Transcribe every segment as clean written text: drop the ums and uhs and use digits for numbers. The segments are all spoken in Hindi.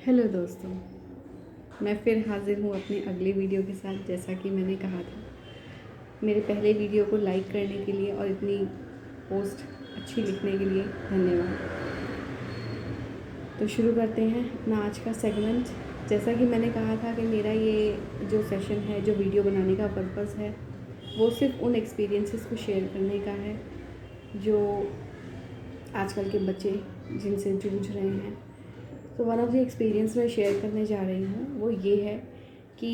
हेलो दोस्तों, मैं फिर हाज़िर हूँ अपनी अगली वीडियो के साथ। जैसा कि मैंने कहा था, मेरे पहले वीडियो को लाइक करने के लिए और इतनी पोस्ट अच्छी लिखने के लिए धन्यवाद। तो शुरू करते हैं अपना आज का सेगमेंट। जैसा कि मैंने कहा था कि मेरा ये जो सेशन है, जो वीडियो बनाने का पर्पस है, वो सिर्फ उन एक्सपीरियंसेस को शेयर करने का है जो आजकल के बच्चे जिनसे जूझ रहे हैं। तो वन ऑफ द एक्सपीरियंस मैं शेयर करने जा रही हूँ वो ये है कि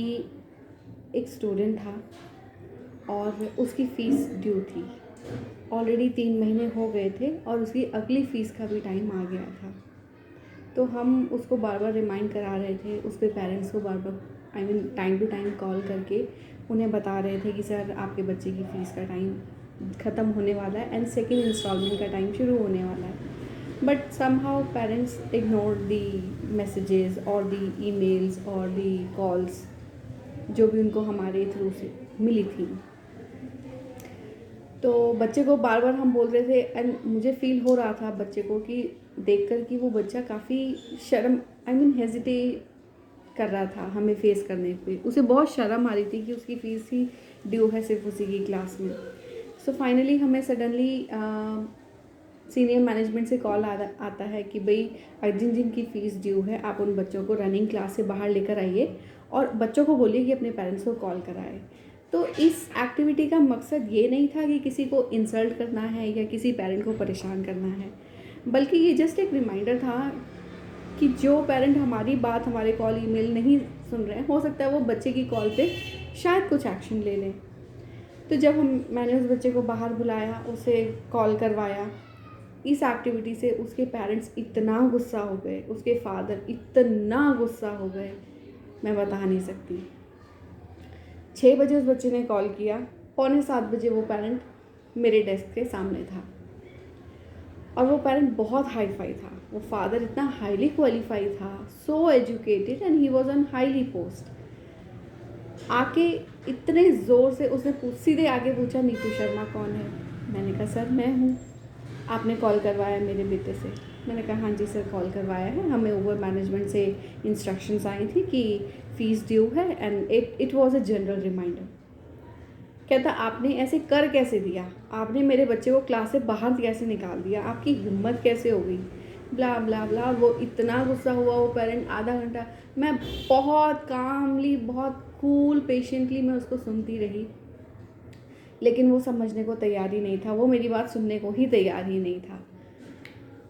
एक स्टूडेंट था और उसकी फ़ीस ड्यू थी। ऑलरेडी 3 महीने हो गए थे और उसकी अगली फ़ीस का भी टाइम आ गया था। तो हम उसको बार बार रिमाइंड करा रहे थे, उसके पेरेंट्स को बार बार टाइम टू टाइम कॉल करके उन्हें बता रहे थे कि सर आपके बच्चे की फ़ीस का टाइम ख़त्म होने वाला है एंड सेकेंड इंस्टॉलमेंट का टाइम शुरू होने वाला है। But somehow parents ignored the messages or the emails or the calls जो भी उनको हमारे थ्रू से मिली थी। तो बच्चे को बार बार हम बोल रहे थे एंड मुझे फील हो रहा था बच्चे को कि देखकर कि वो बच्चा काफ़ी शर्म हेजिटेट कर रहा था हमें फेस करने पे। उसे बहुत शर्म आ रही थी कि उसकी फ़ीस ही ड्यू है सिर्फ उसी की क्लास में। सो फाइनली हमें सडनली सीनियर मैनेजमेंट से कॉल आता है कि भाई जिन जिन की फ़ीस ड्यू है आप उन बच्चों को रनिंग क्लास से बाहर लेकर आइए और बच्चों को बोलिए कि अपने पेरेंट्स को कॉल कराए। तो इस एक्टिविटी का मकसद ये नहीं था कि किसी को इंसल्ट करना है या किसी पेरेंट को परेशान करना है, बल्कि ये जस्ट एक रिमाइंडर था कि जो पेरेंट हमारी बात, हमारे कॉल ईमेल नहीं सुन रहे हैं, हो सकता है वो बच्चे की कॉल पे शायद कुछ एक्शन ले लें। तो जब मैंने उस बच्चे को बाहर बुलाया, उसे कॉल करवाया, इस एक्टिविटी से उसके पेरेंट्स इतना गुस्सा हो गए, उसके फादर इतना गुस्सा हो गए, मैं बता नहीं सकती। 6 बजे उस बच्चे ने कॉल किया, 6:45 वो पेरेंट मेरे डेस्क के सामने था और वो पेरेंट बहुत हाई फाई था। वो फादर इतना हाईली क्वालिफाइड था, सो educated and he was on highly post. आके इतने ज़ोर से उसने सीधे आगे पूछा, नीतू शर्मा कौन है? मैंने कहा सर मैं हूँ, आपने कॉल करवाया मेरे बेटे से? मैंने कहा हाँ जी सर कॉल करवाया है, हमें ओवर मैनेजमेंट से इंस्ट्रक्शंस आई थी कि फ़ीस ड्यू है and it was a general reminder. कहता आपने ऐसे कर कैसे दिया? आपने मेरे बच्चे को क्लास से बाहर कैसे निकाल दिया? आपकी हिम्मत कैसे हो गई? ब्ला ब्ला ब्ला। वो इतना गुस्सा हुआ वो पेरेंट, आधा घंटा मैं बहुत कामली, बहुत कूल पेशेंटली मैं उसको सुनती रही, लेकिन वो समझने को तैयार ही नहीं था। वो मेरी बात सुनने को ही तैयार ही नहीं था।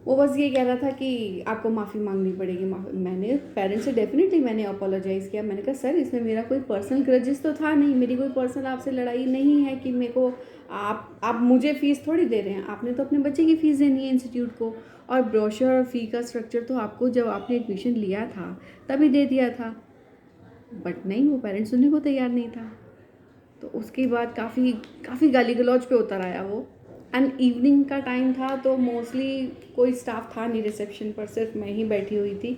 वो बस ये कह रहा था कि आपको माफ़ी मांगनी पड़ेगी। मैंने पेरेंट्स से डेफिनेटली मैंने अपोलोजाइज़ किया। मैंने कहा सर इसमें मेरा कोई पर्सनल ग्रजेस तो था नहीं, मेरी कोई पर्सनल आपसे लड़ाई नहीं है कि मेरे को आप मुझे फ़ीस थोड़ी दे रहे हैं। आपने तो अपने बच्चे की फ़ीस देनी है इंस्टीट्यूट को, और ब्रोशर और फ़ी का स्ट्रक्चर तो आपको जब आपने एडमिशन लिया था तभी दे दिया था। बट नहीं, वो पेरेंट्स सुनने को तैयार नहीं था। तो उसके बाद काफ़ी गाली गलौज पे उतर आया वो। एंड इवनिंग का टाइम था तो मोस्टली कोई स्टाफ था नहीं रिसेप्शन पर, सिर्फ मैं ही बैठी हुई थी।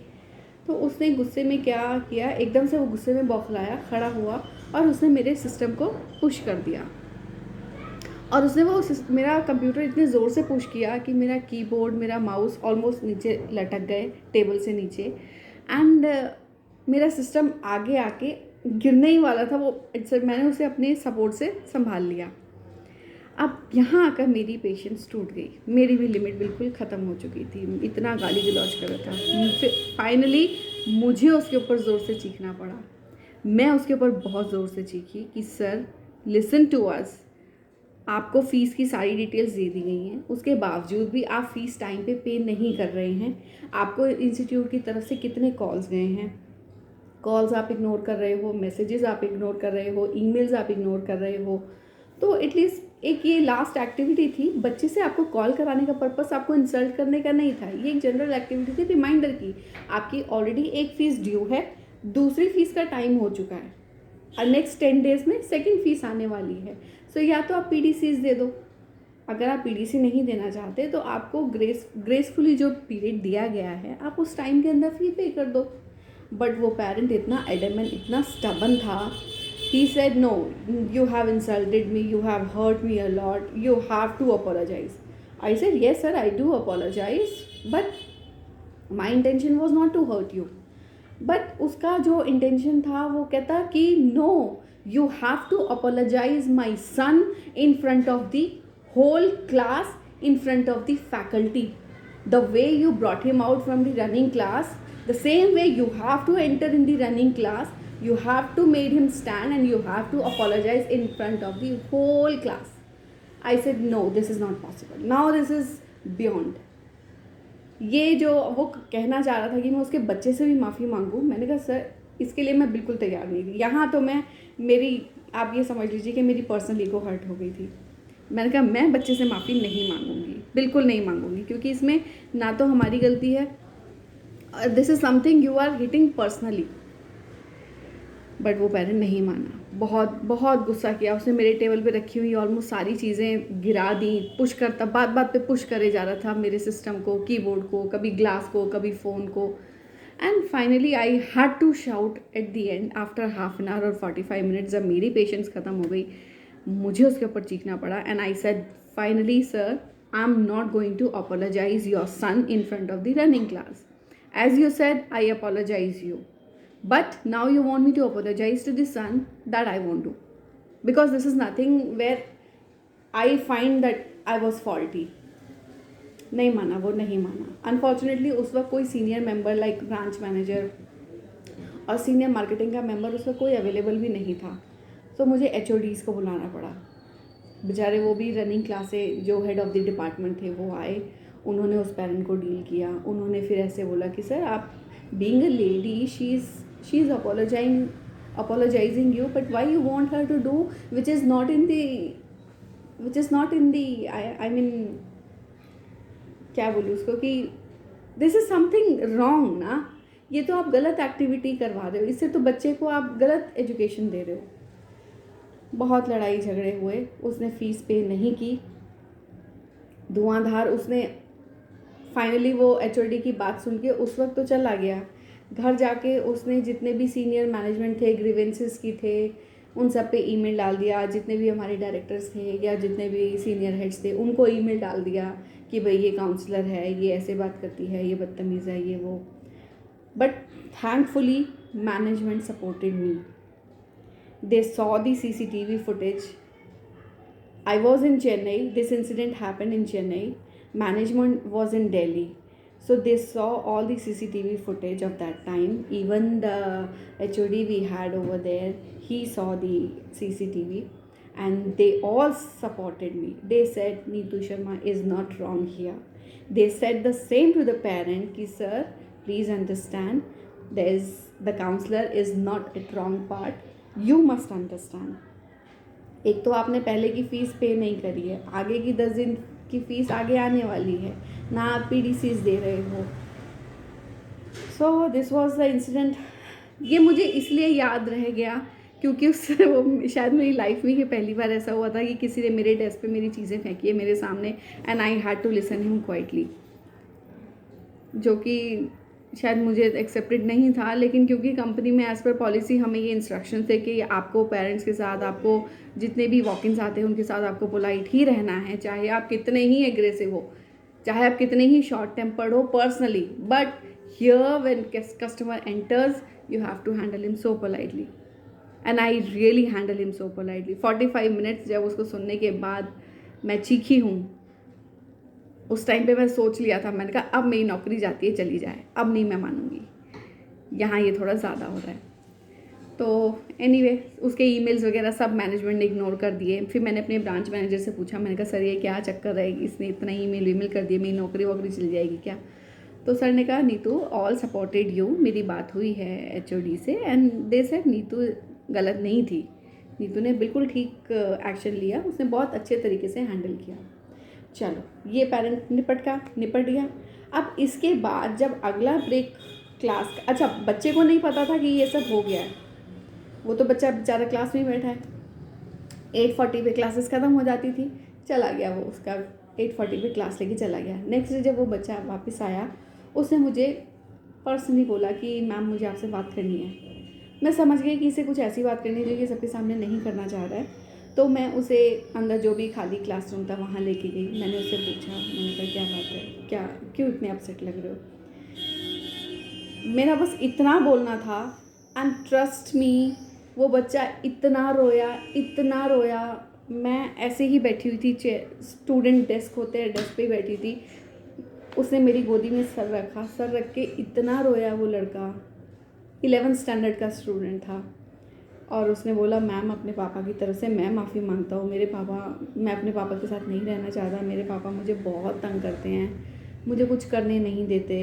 तो उसने गुस्से में क्या किया, एकदम से वो गुस्से में बौखलाया, खड़ा हुआ और उसने मेरे सिस्टम को पुश कर दिया। और उसने मेरा कंप्यूटर इतने ज़ोर से पुश किया कि मेरा कीबोर्ड, मेरा माउस ऑलमोस्ट नीचे लटक गए टेबल से नीचे। एंड मेरा सिस्टम आगे आके गिरने ही वाला था। वो मैंने उसे अपने सपोर्ट से संभाल लिया। अब यहाँ आकर मेरी पेशेंस टूट गई, मेरी भी लिमिट बिल्कुल ख़त्म हो चुकी थी। इतना गाली गलौज कर रहा था। फिर फाइनली मुझे उसके ऊपर ज़ोर से चीखना पड़ा। मैं उसके ऊपर बहुत ज़ोर से चीखी कि सर लिसन टू अस, आपको फ़ीस की सारी डिटेल्स दे दी गई हैं, उसके बावजूद भी आप फ़ीस टाइम पे नहीं कर रहे हैं। आपको इंस्टीट्यूट की तरफ से कितने कॉल्स गए हैं, कॉल्स आप इग्नोर कर रहे हो, मैसेजेस आप इग्नोर कर रहे हो, ईमेल्स आप इग्नोर कर रहे हो। तो एटलीस्ट एक ये लास्ट एक्टिविटी थी, बच्चे से आपको कॉल कराने का पर्पस आपको इंसल्ट करने का नहीं था। ये एक जनरल एक्टिविटी थी रिमाइंडर की। आपकी ऑलरेडी एक फ़ीस ड्यू है, दूसरी फ़ीस का टाइम हो चुका है और नेक्स्ट 10 डेज़ में सेकेंड फ़ीस आने वाली है। सो या तो आप PDCs दे दो। अगर आप PDC नहीं देना चाहते तो आपको ग्रेसफुली जो पीरियड दिया गया है आप उस टाइम के अंदर फ़ी पे कर दो। बट वो पेरेंट इतना एडमेंट, इतना स्टबन था। He said no, you have insulted me, you have hurt me a lot, you have to apologise. I said yes sir, I do apologise, but my intention was not to hurt you. But उसका जो इंटेंशन था वो कहता कि no, you have to apologise my son in front of the whole class, in front of the faculty. The way you brought him out from the running class, the same way you have to enter in the running class, you have to made him stand and you have to apologize in front of the whole class. I said no, this is not possible. Now this is beyond. ये जो वो कहना चाह रहा था कि मैं उसके बच्चे से भी माफ़ी मांगूँ, मैंने कहा सर इसके लिए मैं बिल्कुल तैयार नहीं थी। यहाँ तो मैं मेरी, आप ये समझ लीजिए कि मेरी पर्सनल ईगो हर्ट हो गई थी। मैंने कहा मैं बच्चे से माफ़ी नहीं मांगूंगी, बिल्कुल नहीं मांगूंगी, क्योंकि इसमें ना तो हमारी गलती है, this is something you are hitting personally. But वो पेरेंट नहीं माना, बहुत बहुत गुस्सा किया उसने। मेरे टेबल पे रखी हुई ऑलमोस्ट सारी चीज़ें गिरा दी, पुश करता, बात बात पे पुश करे जा रहा था मेरे सिस्टम को, कीबोर्ड को, कभी ग्लास को, कभी फ़ोन को। And finally I had to shout at the end after half an hour और 45 मिनट्स, जब मेरी पेशेंस ख़त्म हो गई, मुझे उसके ऊपर चीखना पड़ा। And I said finally sir, I am not going to apologise your son in front of the running class. As you said I apologise you, but now you want me to apologize to the son, that I won't do, because this is nothing where I find that I was faulty. नहीं माना, वो नहीं माना। अनफॉर्चुनेटली उस वक्त कोई senior member like branch manager और सीनियर मार्केटिंग का मेंबर उस वक्त कोई अवेलेबल भी नहीं था, तो मुझे HODs को बुलाना पड़ा। बेचारे वो भी रनिंग क्लास से जो हेड ऑफ द डिपार्टमेंट थे वो आए, उन्होंने उस पेरेंट को डील किया। उन्होंने फिर ऐसे बोला कि सर आप being a lady, she is apologizing you, but why you want her to do which is not in the I mean क्या बोलूँ उसको, कि this is something wrong ना, ये तो आप गलत एक्टिविटी करवा रहे हो, इससे तो बच्चे को आप गलत एजुकेशन दे रहे हो। बहुत लड़ाई झगड़े हुए, उसने फ़ीस पे नहीं की, धुआंधार उसने। फाइनली वो HOD की बात सुन के उस वक्त तो चला गया, घर जाके उसने जितने भी सीनियर मैनेजमेंट थे, ग्रीवेंसेस की थे, उन सब पे ईमेल डाल दिया। जितने भी हमारे डायरेक्टर्स थे या जितने भी सीनियर हेड्स थे उनको ईमेल डाल दिया कि भाई ये काउंसलर है, ये ऐसे बात करती है, ये बदतमीज़ है, ये वो। But thankfully management supported me, they saw the CCTV footage. I was in Chennai, this incident happened in Chennai, management was in Delhi. So they saw all the CCTV footage of that time. Even the HOD we had over there, he saw the CCTV and they all supported me. They said Neetu Sharma is not wrong here. They said the same to the parent ki sir, please understand, the counselor is not at wrong part. You must understand. एक तो आपने पहले की फ़ीस पे नहीं करी है, आगे की 10 दिन की फ़ीस आगे आने वाली है ना, आप PDCs दे रहे हो। So this was the incident. ये मुझे इसलिए याद रह गया क्योंकि उससे वो शायद मेरी लाइफ में ही पहली बार ऐसा हुआ था कि किसी ने मेरे डेस्क पे मेरी चीज़ें फेंकी है मेरे सामने, and I had to listen him quietly, जो कि शायद मुझे एक्सेप्टेड नहीं था। लेकिन क्योंकि कंपनी में एज़ पर पॉलिसी हमें ये इंस्ट्रक्शन थे कि आपको पेरेंट्स के साथ, आपको जितने भी वॉक-इन्स आते हैं उनके साथ आपको पोलाइट ही रहना है, चाहे आप कितने ही एग्रेसिव हो, चाहे आप कितने ही शॉर्ट टेम्पर्ड हो personally, but here when customer enters you have to handle him so politely, and I really handle him so politely. 45 minutes जब उसको सुनने के बाद मैं चीखी हूँ, उस टाइम पे मैं सोच लिया था, मैंने कहा अब मेरी नौकरी जाती है चली जाए, अब नहीं मैं मानूंगी, यहाँ ये थोड़ा ज़्यादा हो रहा है। तो एनीवे उसके ईमेल्स वगैरह सब मैनेजमेंट ने इग्नोर कर दिए। फिर मैंने अपने ब्रांच मैनेजर से पूछा, मैंने कहा सर ये क्या चक्कर रहेगी, इसने इतना ईमेल कर दिया, मेरी नौकरी वोकरी चल जाएगी क्या? तो सर ने कहा नीतू ऑल सपोर्टेड यू, मेरी बात हुई है HOD से एंड दे सेड नीतू गलत नहीं थी, नीतू ने बिल्कुल ठीक एक्शन लिया, उसने बहुत अच्छे तरीके से हैंडल किया। चलो ये पेरेंट निपट गया। अब इसके बाद जब अगला ब्रेक क्लास का, अच्छा बच्चे को नहीं पता था कि ये सब हो गया है, वो तो बच्चा बेचारा क्लास में बैठा है। 8:40 पे क्लासेस ख़त्म हो जाती थी, चला गया वो, उसका 8:40 पे क्लास लेके चला गया। नेक्स्ट डे जब वो बच्चा वापस आया, उसने मुझे पर्सनली बोला कि मैम मुझे आपसे बात करनी है। मैं समझ गई कि इसे कुछ ऐसी बात करनी है जो कि सबके सामने नहीं करना चाह रहा है, तो मैं उसे अंदर जो भी खाली क्लासरूम था वहाँ लेके गई। मैंने उससे पूछा, मैंने कहा क्या बात है, क्या क्यों इतने अपसेट लग रहे हो? मेरा बस इतना बोलना था, एंड ट्रस्ट मी, वो बच्चा इतना रोया, इतना रोया। मैं ऐसे ही बैठी हुई थी, चेयर, स्टूडेंट डेस्क होते हैं, डेस्क पे बैठी थी। उसने मेरी गोदी में सर रखा, सर रख के इतना रोया वो लड़का। 11th स्टैंडर्ड का स्टूडेंट था। और उसने बोला, मैम अपने पापा की तरफ से मैं माफ़ी मांगता हूँ, मैं अपने पापा के साथ नहीं रहना चाहता, मेरे पापा मुझे बहुत तंग करते हैं, मुझे कुछ करने नहीं देते,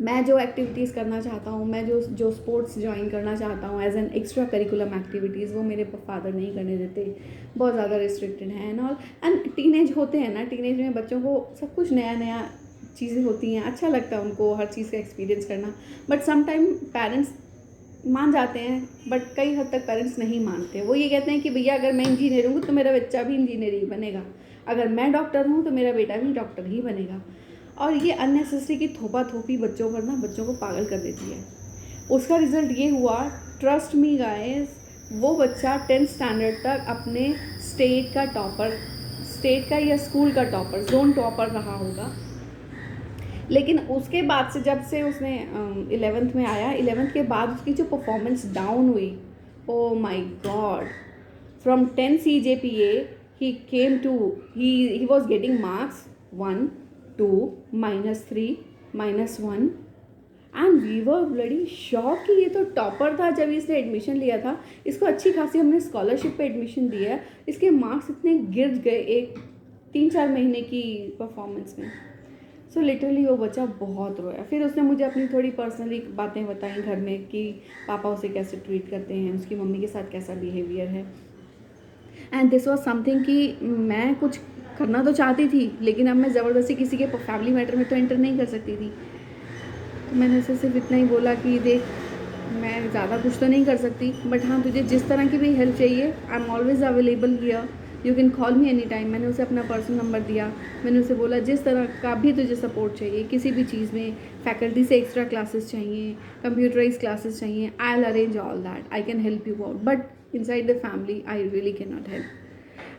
मैं जो एक्टिविटीज़ करना चाहता हूँ, मैं जो स्पोर्ट्स ज्वाइन करना चाहता हूँ as an extra curriculum activities, वो मेरे फादर नहीं करने देते, बहुत ज़्यादा रिस्ट्रिक्टेड हैं एंड ऑल। एंड टीनेज होते हैं ना, टीनेज में बच्चों को सब कुछ नया नया चीज़ें होती हैं, अच्छा लगता है उनको हर चीज़ का एक्सपीरियंस करना। बट समटाइम पेरेंट्स मान जाते हैं, बट कई हद तक पेरेंट्स नहीं मानते। वो ये कहते हैं कि भैया अगर मैं इंजीनियर हूँ तो मेरा बच्चा भी इंजीनियर ही बनेगा, अगर मैं डॉक्टर हूँ तो मेरा बेटा भी डॉक्टर ही बनेगा। और ये अननेसेसरी की थोपा थोपी बच्चों पर ना, बच्चों को पागल कर देती है। उसका रिज़ल्ट ये हुआ, ट्रस्ट मी गाइस, वो बच्चा 10th स्टैंडर्ड तक अपने स्टेट का टॉपर, स्टेट का या स्कूल का टॉपर, जोन टॉपर रहा होगा। लेकिन उसके बाद से, जब से उसने 11th में आया, 11th के बाद उसकी जो परफॉर्मेंस डाउन हुई, oh my God, from 10 CGPA he came to, he was getting marks 1 2 -3 -1 and we were bloody shock कि ये तो टॉपर था जब इसने एडमिशन लिया था, इसको अच्छी खासी हमने स्कॉलरशिप पे एडमिशन दिया है, इसके मार्क्स इतने गिर गए एक 3-4 महीने की परफॉर्मेंस में। सो लिटरली वो बच्चा बहुत रोया। फिर उसने मुझे अपनी थोड़ी पर्सनली बातें बताई घर में कि पापा उसे कैसे ट्रीट करते हैं, उसकी मम्मी के साथ कैसा बिहेवियर है। एंड दिस वॉज समथिंग कि मैं कुछ करना तो चाहती थी, लेकिन अब मैं ज़बरदस्ती किसी के फैमिली मैटर में तो एंटर नहीं कर सकती थी। तो मैंने उसे सिर्फ इतना ही बोला कि देख, मैं ज़्यादा कुछ तो नहीं कर सकती, बट हाँ तुझे जिस तरह की भी हेल्प चाहिए, I am always available here, you can call me any time. मैंने उसे अपना पर्सनल नंबर दिया। मैंने उसे बोला जिस तरह का भी तुझे सपोर्ट चाहिए, किसी भी चीज़ में, फैकल्टी से एक्स्ट्रा क्लासेस चाहिए, कंप्यूटराइज क्लासेस चाहिए, I will arrange all that, I can help you out, but inside the family I really can not help.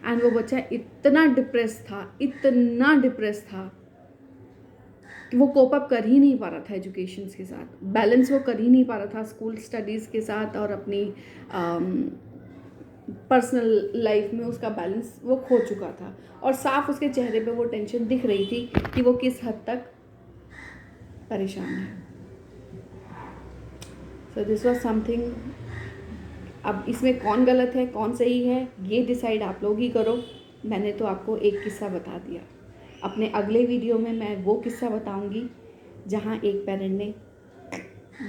And वो बच्चा इतना डिप्रेस था, इतना डिप्रेस था कि वो कोप अप कर ही नहीं पा रहा था एजुकेशन के साथ, बैलेंस वो कर ही नहीं पा रहा था स्कूल स्टडीज़ के साथ और अपनी पर्सनल लाइफ में उसका बैलेंस वो खो चुका था। और साफ उसके चेहरे पे वो टेंशन दिख रही थी कि वो किस हद तक परेशान है। So this was something. अब इसमें कौन गलत है कौन सही है ये डिसाइड आप लोग ही करो। मैंने तो आपको एक किस्सा बता दिया। अपने अगले वीडियो में मैं वो किस्सा बताऊंगी जहाँ एक पेरेंट ने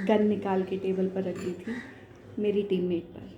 गन निकाल के टेबल पर रख दी थी मेरी टीममेट पर।